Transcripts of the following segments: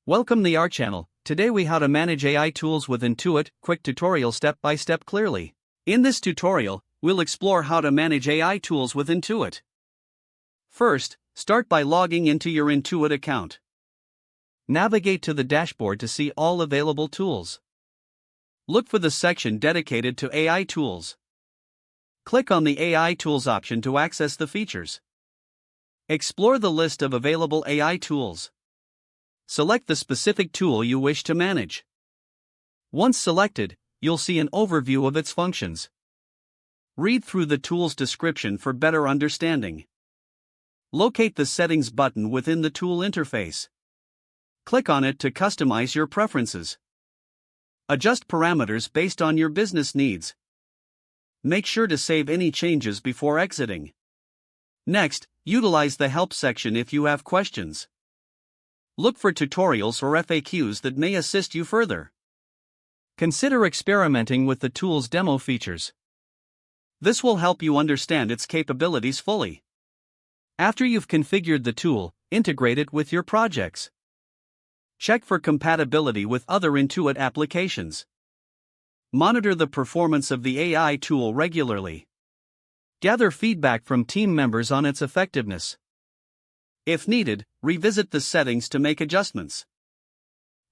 Welcome to our channel. Today we how to manage AI tools with Intuit, quick tutorial step by step clearly. In this tutorial, we'll explore how to manage AI tools with Intuit. First, start by logging into your Intuit account. Navigate to the dashboard to see all available tools. Look for the section dedicated to AI tools. Click on the AI tools option to access the features. Explore the list of available AI tools. Select the specific tool you wish to manage. Once selected, you'll see an overview of its functions. Read through the tool's description for better understanding. Locate the Settings button within the tool interface. Click on it to customize your preferences. Adjust parameters based on your business needs. Make sure to save any changes before exiting. Next, utilize the Help section if you have questions. Look for tutorials or FAQs that may assist you further. Consider experimenting with the tool's demo features. This will help you understand its capabilities fully. After you've configured the tool, integrate it with your projects. Check for compatibility with other Intuit applications. Monitor the performance of the AI tool regularly. Gather feedback from team members on its effectiveness. If needed, revisit the settings to make adjustments.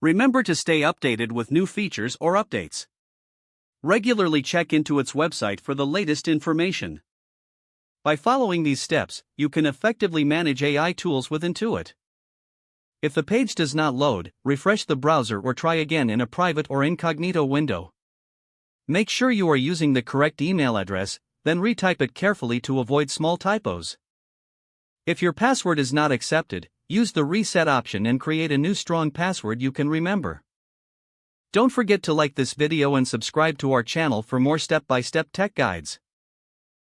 Remember to stay updated with new features or updates. Regularly check into its website for the latest information. By following these steps, you can effectively manage AI tools with Intuit. If the page does not load, refresh the browser or try again in a private or incognito window. Make sure you are using the correct email address, then retype it carefully to avoid small typos. If your password is not accepted, use the reset option and create a new strong password you can remember. Don't forget to like this video and subscribe to our channel for more step-by-step tech guides.